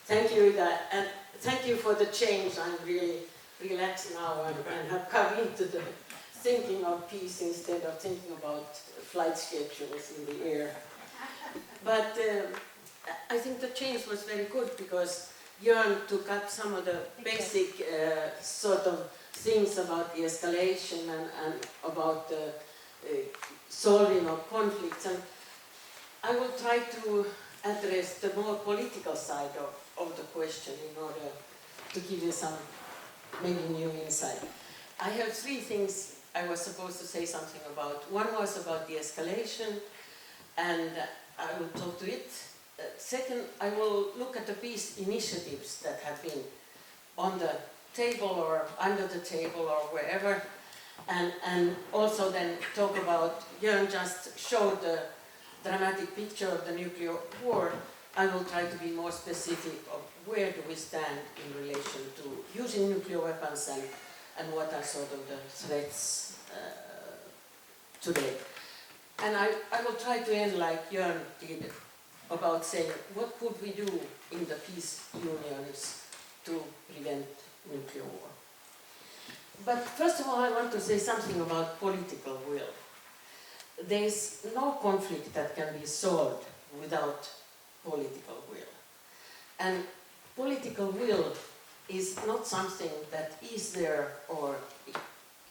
Thank you, Ida, and thank you for the change. I'm really relaxed now and have come into the thinking of peace instead of thinking about flight schedules in the air. But I think the change was very good because Jörn took up some of the basic sort of things about the escalation and about the solving of conflicts. And I will try to address the more political side of the question in order to give you some maybe new insight. I have three things I was supposed to say something about. One was about the escalation, and I will talk to it. Second, I will look at the peace initiatives that have been on the table or under the table or wherever, and also then talk about, Jörn just showed the dramatic picture of the nuclear war. I will try to be more specific of where do we stand in relation to using nuclear weapons and what are sort of the threats today. And I will try to end like Jörn did about saying what could we do in the peace unions to prevent nuclear war. But first of all, I want to say something about political will. There is no conflict that can be solved without political will. And political will is not something that is there or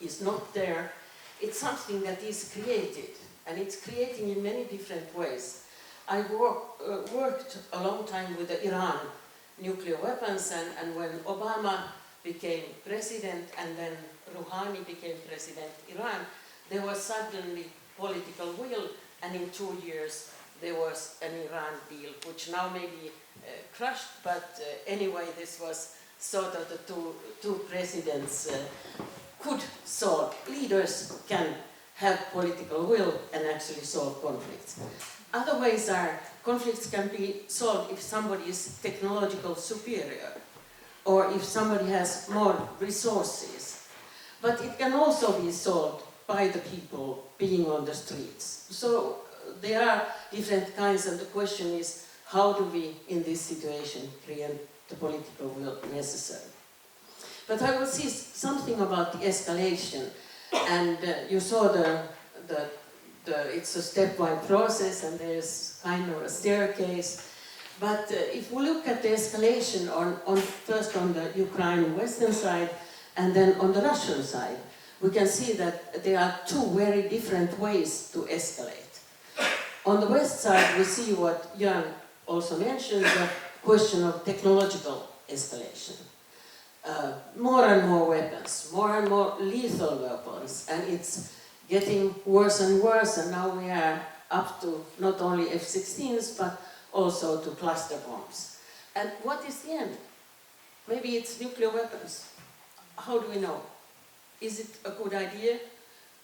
is not there. It's something that is created, and it's creating in many different ways. I worked a long time with the Iran nuclear weapons, and when Obama became president and then Rouhani became president in Iran, there was suddenly political will, and in 2 years there was an Iran deal, which now may be crushed, but anyway, this was sort of the two presidents could solve. Leaders can have political will and actually solve conflicts. Other ways are, conflicts can be solved if somebody is technological superior, or if somebody has more resources. But it can also be solved by the people being on the streets. So there are different kinds, and the question is, how do we, in this situation, create the political will necessary? But I will see something about the escalation, and you saw it's a stepwise process, and there's kind of a staircase. But if we look at the escalation first on the Ukraine western side, and then on the Russian side, we can see that there are two very different ways to escalate. On the west side, we see what Jörn also mentioned, the question of technological escalation. More and more weapons, more and more lethal weapons, and it's getting worse and worse, and now we are up to not only F-16s, but also to cluster bombs. And what is the end? Maybe it's nuclear weapons. How do we know? Is it a good idea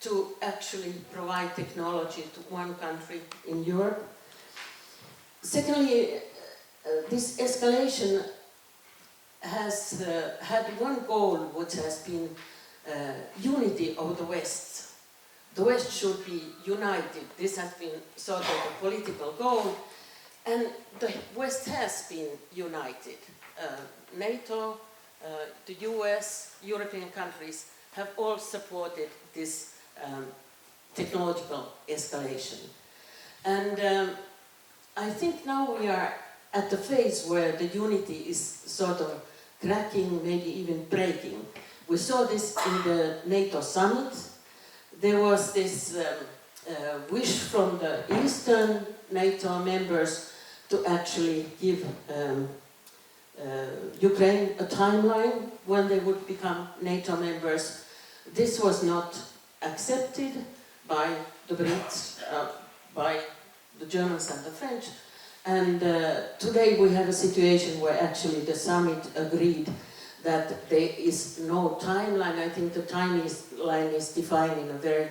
to actually provide technology to one country in Europe? Secondly, this escalation has had one goal, which has been unity of the West. The West should be united. This has been sort of a political goal, and the West has been united. NATO, the US, European countries have all supported this technological escalation. And I think now we are at the phase where the unity is sort of cracking, maybe even breaking. We saw this in the NATO summit. There was this wish from the Eastern NATO members to actually give Ukraine a timeline when they would become NATO members. This was not accepted by the Brits, by the Germans and the French. And today we have a situation where actually the summit agreed that there is no timeline. I think the timeline is defined in a very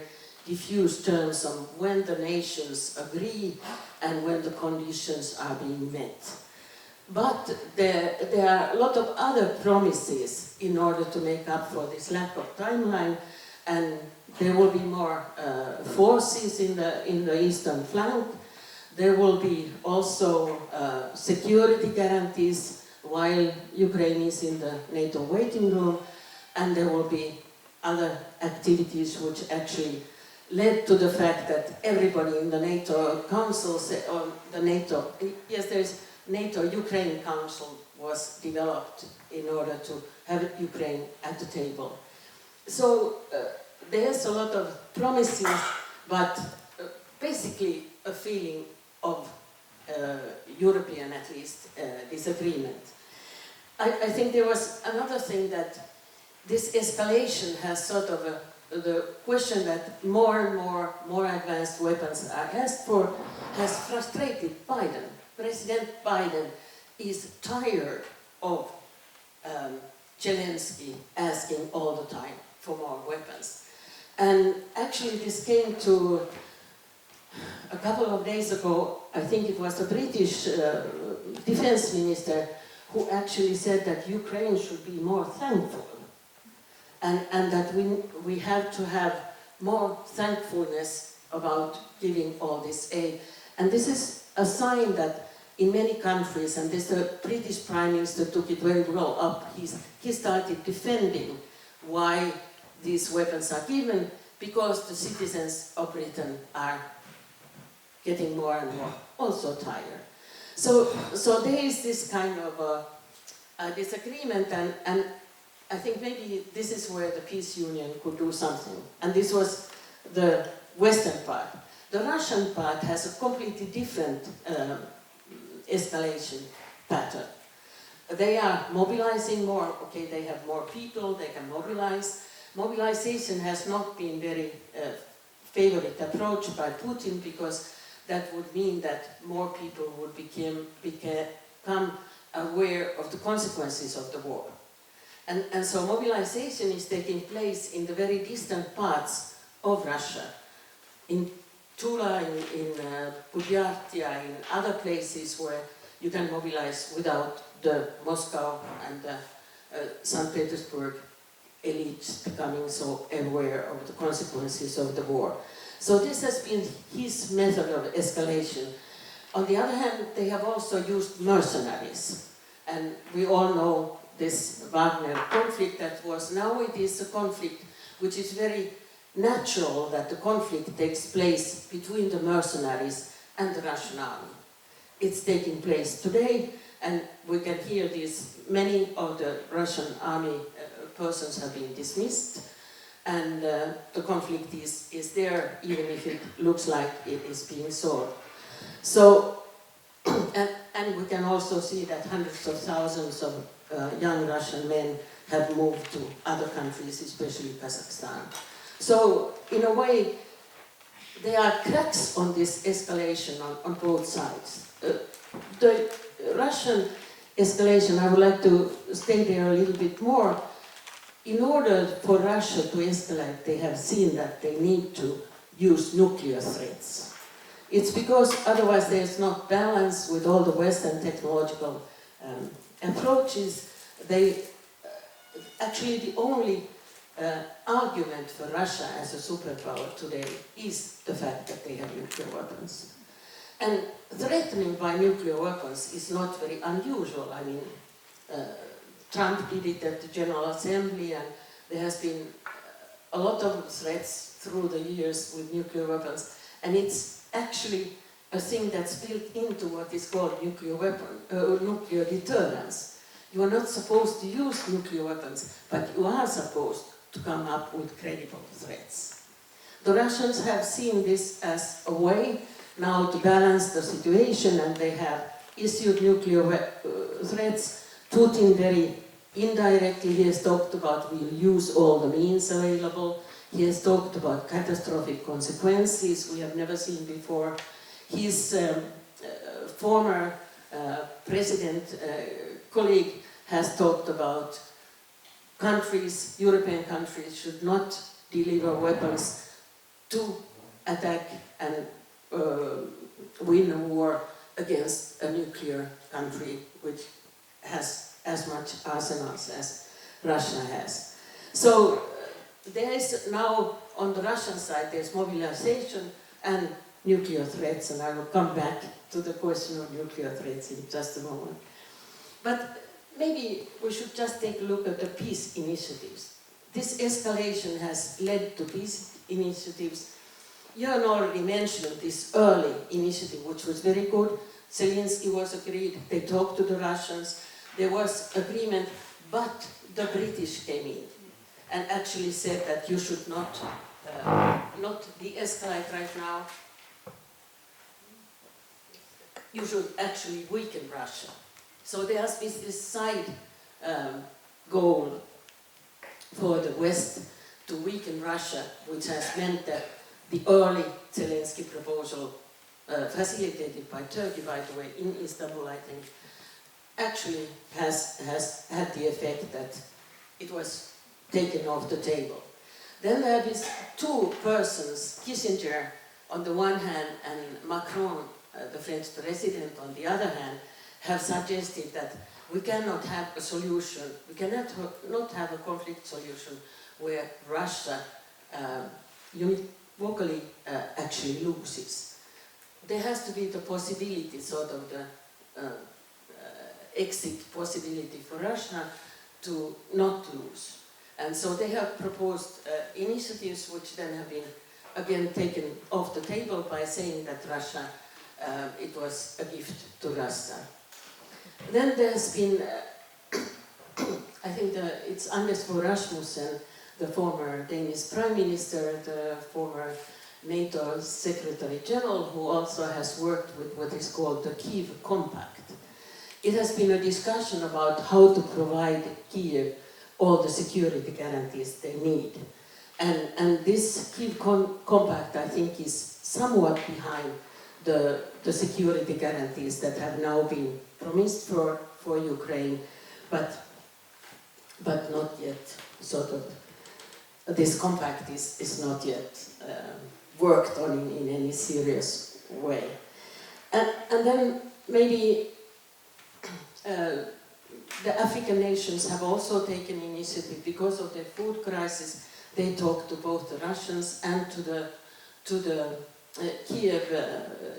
diffuse terms on when the nations agree and when the conditions are being met. But there are a lot of other promises in order to make up for this lack of timeline, and there will be more forces in the eastern flank. There will be also security guarantees while Ukraine is in the NATO waiting room, and there will be other activities which actually led to the fact that everybody in the NATO Council, or the NATO, yes, there is NATO-Ukraine Council was developed in order to have Ukraine at the table. So there's a lot of promises, but basically a feeling of European, at least, disagreement. I think there was another thing that this escalation has sort of the question that more and more advanced weapons are asked for has frustrated Biden. President Biden is tired of Zelensky asking all the time for more weapons. And actually this came to a couple of days ago, I think it was the British defense minister who actually said that Ukraine should be more thankful. And that we have to have more thankfulness about giving all this aid. And this is a sign that in many countries, and this the British Prime Minister took it very well up, he started defending why these weapons are given, because the citizens of Britain are getting more and more also tired. So there is this kind of a disagreement, and I think maybe this is where the peace union could do something. And this was the Western part. The Russian part has a completely different escalation pattern. They are mobilizing more, okay, they have more people, they can mobilize. Mobilization has not been very favorite approach by Putin, because that would mean that more people would become aware of the consequences of the war. And so mobilization is taking place in the very distant parts of Russia, in Tula, in Budyartia, in other places where you can mobilize without the Moscow and the St. Petersburg elites becoming so aware of the consequences of the war. So this has been his method of escalation. On the other hand, they have also used mercenaries. And we all know this Wagner conflict that was. Now it is a conflict which is very natural, that the conflict takes place between the mercenaries and the Russian army. It's taking place today, and we can hear this. Many of the Russian army persons have been dismissed, and the conflict is there, even if it looks like it is being solved. So, and we can also see that hundreds of thousands of young Russian men have moved to other countries, especially Kazakhstan. So, in a way, there are cracks on this escalation on both sides. The Russian escalation, I would like to stay there a little bit more. In order for Russia to escalate, they have seen that they need to use nuclear threats. It's because otherwise there's not balance with all the Western technological approaches. Actually, the only argument for Russia as a superpower today is the fact that they have nuclear weapons. And threatening by nuclear weapons is not very unusual. I mean, Trump did it at the General Assembly, and there has been a lot of threats through the years with nuclear weapons. And it's actually a thing that's built into what is called nuclear deterrence. You are not supposed to use nuclear weapons, but you are supposed to come up with credible threats. The Russians have seen this as a way now to balance the situation, and they have issued nuclear threats. Putin very indirectly, he has talked about we'll use all the means available. He has talked about catastrophic consequences we have never seen before. His former president colleague has talked about countries, European countries, should not deliver weapons to attack and win a war against a nuclear country which has as much arsenals as Russia has. So there is now, on the Russian side, there's mobilization and nuclear threats, and I will come back to the question of nuclear threats in just a moment. But maybe we should just take a look at the peace initiatives. This escalation has led to peace initiatives. Jörn already mentioned this early initiative, which was very good. Zelensky was agreed, they talked to the Russians, there was agreement, but the British came in and actually said that you should not de-escalate right now. You should actually weaken Russia. So there has been this side goal for the West to weaken Russia, which has meant that the early Zelensky proposal, facilitated by Turkey, by the way, in Istanbul, I think, actually has had the effect that it was taken off the table. Then there are these two persons, Kissinger on the one hand and Macron, the French president, on the other hand, have suggested that we cannot have a solution, we cannot not have a conflict solution where Russia univocally actually loses. There has to be the possibility, sort of the exit possibility for Russia to not lose. And so they have proposed initiatives which then have been again taken off the table by saying that Russia, it was a gift to Russia. Then there's been, I think it's Anders Fogh Rasmussen, the former Danish Prime Minister, the former NATO Secretary General, who also has worked with what is called the Kyiv Compact. It has been a discussion about how to provide Kyiv all the security guarantees they need. And this Kyiv Compact, I think, is somewhat behind the security guarantees that have now been promised for Ukraine, but not yet sort of, this compact is not yet worked on in any serious way. And then maybe the African nations have also taken initiative because of the food crisis. They talked to both the Russians and to the Kiev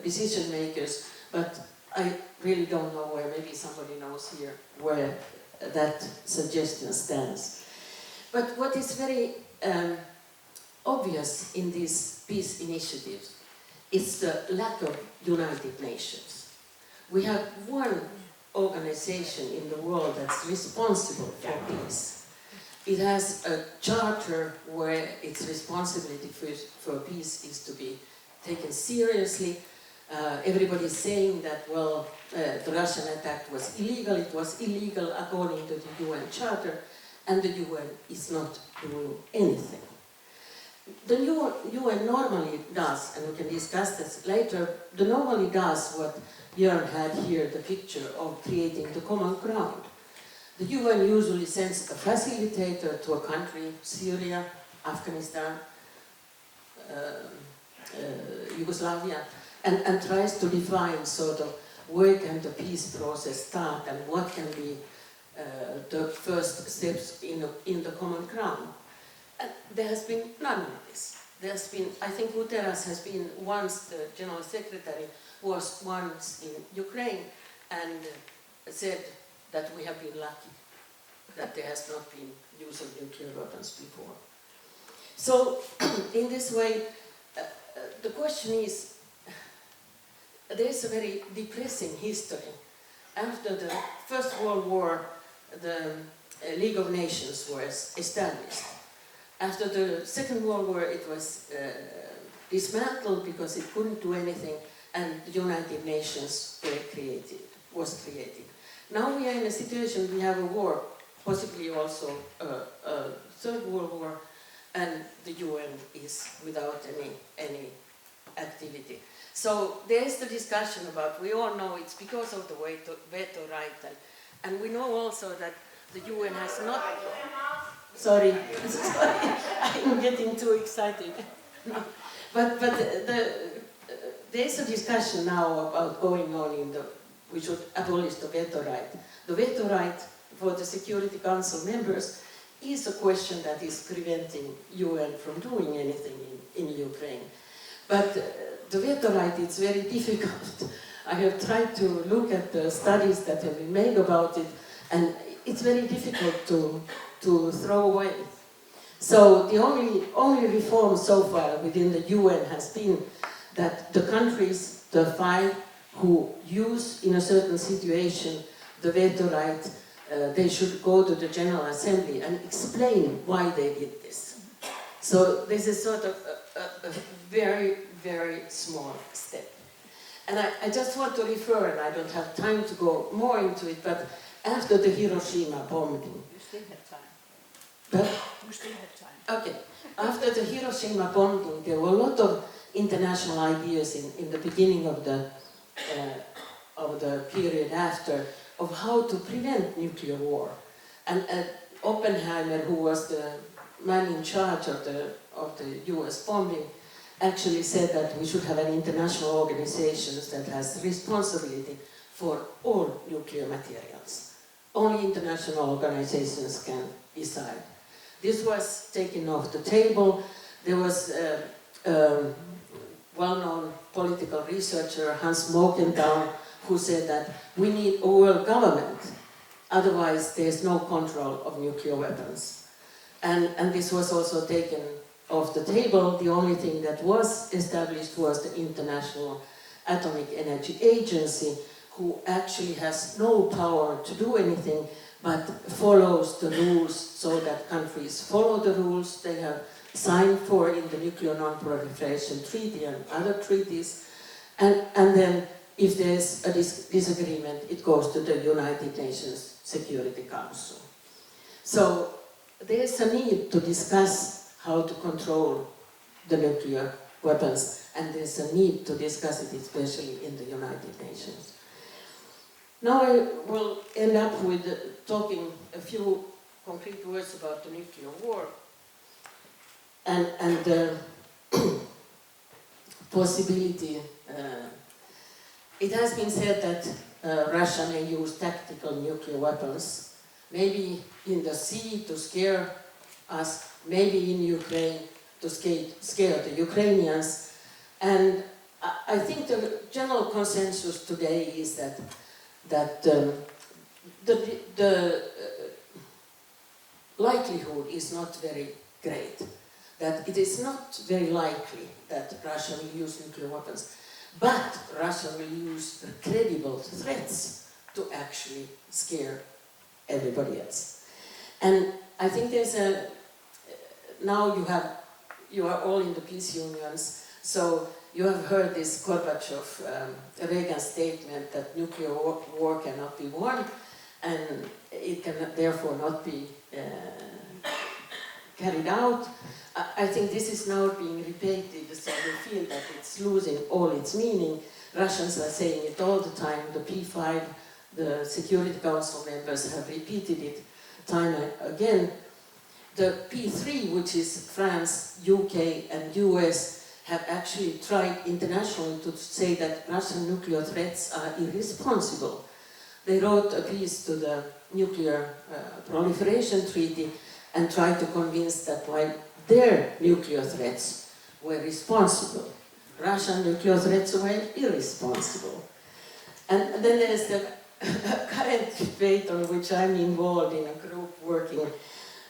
decision makers, but I really don't know where, maybe somebody knows here, where that suggestion stands. But what is very obvious in these peace initiatives is the lack of United Nations. We have one organization in the world that's responsible for peace. It has a charter where its responsibility for peace is to be taken seriously. Everybody is saying that, well, the Russian attack was illegal. It was illegal according to the UN Charter, and the UN is not doing anything. The UN normally does, and we can discuss this later, the normally does what Jörn had here, the picture of creating the common ground. The UN usually sends a facilitator to a country, Syria, Afghanistan, Yugoslavia, and tries to define sort of where can the peace process start and what can be the first steps in the common ground. And there has been none of this. There's been, I think Guterres has been once, the General Secretary was once in Ukraine and said that we have been lucky that there has not been use of nuclear weapons before. So in this way, the question is, there is a very depressing history. After the First World War, the League of Nations was established. After the Second World War, it was dismantled because it couldn't do anything, and the United Nations was created. Now we are in a situation, we have a war, possibly also a Third World War, and the UN is without any activity. So there is the discussion about, we all know it's because of the veto right, and we know also that the UN has not... Sorry, I'm getting too excited. No. But there is a discussion now about going on in we should abolish the veto right. The veto right for the Security Council members is a question that is preventing UN from doing anything in Ukraine. But the veto right is very difficult. I have tried to look at the studies that have been made about it, and it's very difficult to throw away. So the only reform so far within the UN has been that the countries, the 5 who use in a certain situation the veto right, they should go to the General Assembly and explain why they did this. So this is sort of a very, very small step. And I just want to refer, and I don't have time to go more into it, but after the Hiroshima bombing... You still have time. But, You still have time. okay. After the Hiroshima bombing, there were a lot of international ideas in the beginning of the period after of how to prevent nuclear war. And Oppenheimer, who was the man in charge of the US bombing, actually said that we should have an international organization that has responsibility for all nuclear materials. Only international organizations can decide. This was taken off the table. There was a well-known political researcher, Hans Mogenthau, who said that we need a world government, otherwise there's no control of nuclear weapons. And this was also taken off the table. The only thing that was established was the International Atomic Energy Agency, who actually has no power to do anything, but follows the rules so that countries follow the rules they have signed for in the Nuclear Non-Proliferation Treaty and other treaties. And then if there's a disagreement, it goes to the United Nations Security Council. So there's a need to discuss how to control the nuclear weapons, and there's a need to discuss it especially in the United Nations. Now I will end up with talking a few concrete words about the nuclear war and the possibility. It has been said that Russia may use tactical nuclear weapons, maybe in the sea to scare us, maybe in Ukraine to scare the Ukrainians. And I think the general consensus today is that the likelihood is not very great, that it is not very likely that Russia will use nuclear weapons, but Russia will use credible threats to actually scare everybody else. And I think there's now you are all in the peace unions, so you have heard this Gorbachev-Reagan statement that nuclear war cannot be won, and it can therefore not be carried out. I think this is now being repeated, so we feel that it's losing all its meaning. Russians are saying it all the time. The P5, the Security Council members have repeated it time and again. The P3, which is France, UK and US, have actually tried internationally to say that Russian nuclear threats are irresponsible. They wrote a piece to the Nuclear Proliferation Treaty and tried to convince that while their nuclear threats were responsible, Russian nuclear threats were irresponsible. And then there's the current debate on which I'm involved in a group working,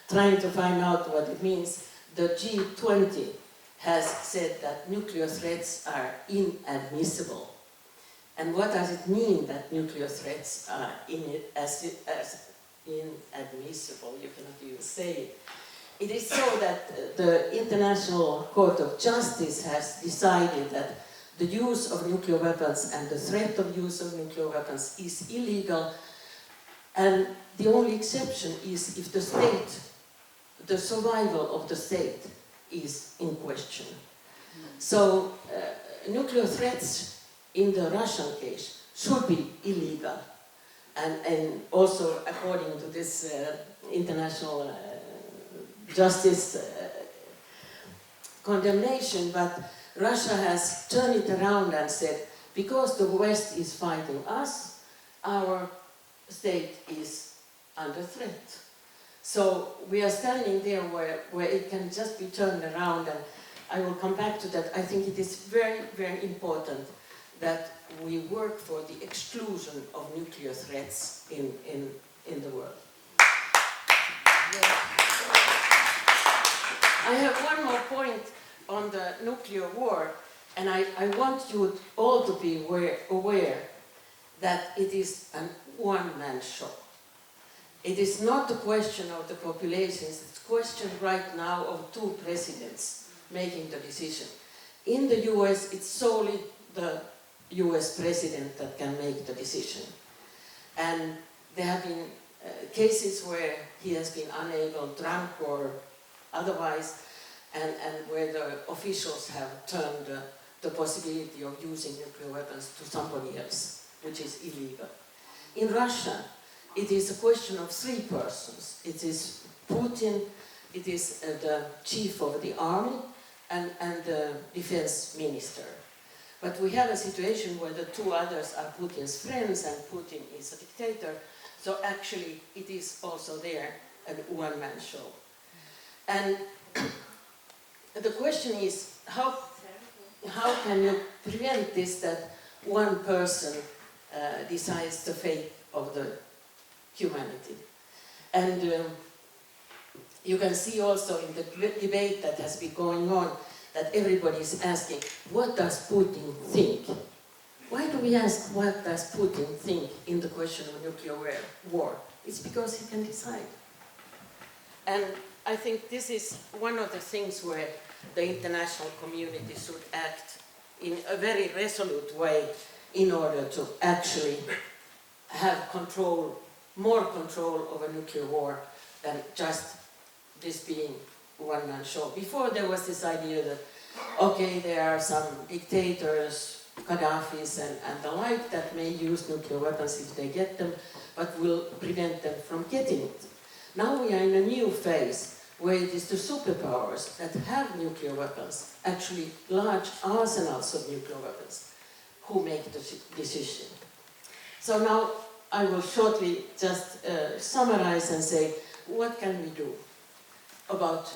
trying to find out what it means. The G20 has said that nuclear threats are inadmissible. And what does it mean that nuclear threats are inadmissible? You cannot even say it. It is so that the International Court of Justice has decided that the use of nuclear weapons and the threat of use of nuclear weapons is illegal, and the only exception is if the state, the survival of the state is in question. So nuclear threats in the Russian case should be illegal, and also according to this international justice condemnation, but Russia has turned it around and said, because the West is fighting us, our state is under threat. So we are standing there where it can just be turned around, and I will come back to that. I think it is very, very important that we work for the exclusion of nuclear threats in the world. I have one more point on the nuclear war, and I want you all to be aware that it is a one-man show. It is not a question of the populations, it's a question right now of two presidents making the decision. In the US, it's solely the US president that can make the decision. And there have been cases where he has been unable, drunk or otherwise, and where the officials have turned the possibility of using nuclear weapons to somebody else, which is illegal. In Russia, it is a question of three persons. It is Putin, it is the chief of the army, and the defense minister. But we have a situation where the two others are Putin's friends and Putin is a dictator, so actually it is also there a one-man show. And the question is, how can you prevent this, that one person decides the fate of the humanity? And you can see also in the debate that has been going on that everybody is asking, what does Putin think? Why do we ask what does Putin think in the question of nuclear war? It's because he can decide. And I think this is one of the things where the international community should act in a very resolute way in order to actually have control, more control over nuclear war than just this being one-man show. Before there was this idea that, okay, there are some dictators, Gaddafis and the like, that may use nuclear weapons if they get them, but will prevent them from getting it. Now we are in a new phase where it is the superpowers that have nuclear weapons, actually large arsenals of nuclear weapons, who make the decision. So now I will shortly just summarize and say, what can we do about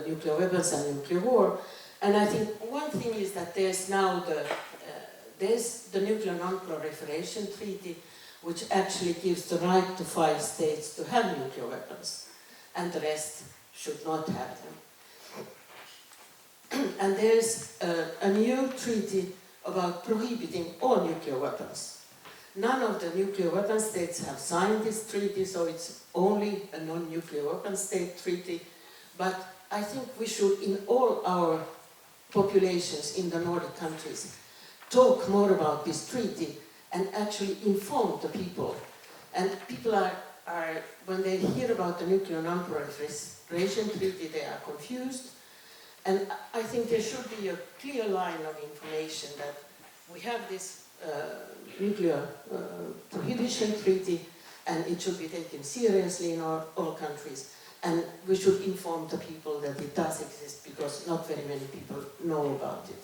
nuclear weapons and nuclear war? And I think one thing is that there's now the Nuclear Non-Proliferation Treaty, which actually gives the right to 5 states to have nuclear weapons, and the rest should not have them. And there's a new treaty about prohibiting all nuclear weapons. None of the nuclear weapon states have signed this treaty, so it's only a non-nuclear weapon state treaty. But I think we should, in all our populations in the Nordic countries, talk more about this treaty and actually inform the people. And people are when they hear about the Nuclear Non-Proliferation Treaty, they are confused. And I think there should be a clear line of information that we have this nuclear prohibition treaty, and it should be taken seriously in all countries. And we should inform the people that it does exist, because not very many people know about it.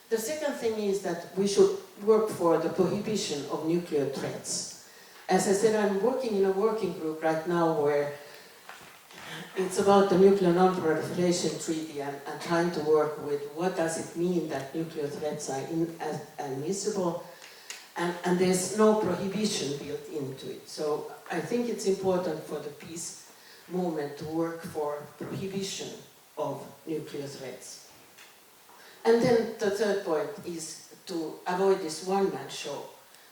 The second thing is that we should work for the prohibition of nuclear threats. As I said, I'm working in a working group right now where it's about the Nuclear Non-Proliferation Treaty and trying to work with what does it mean that nuclear threats are admissible, and there's no prohibition built into it. So I think it's important for the peace movement to work for prohibition of nuclear threats. And then the third point is to avoid this one-man show,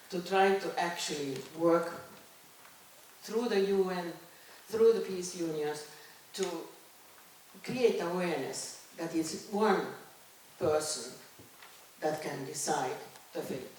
to try to actually work through the UN, through the peace unions, to create awareness that it's one person that can decide the fate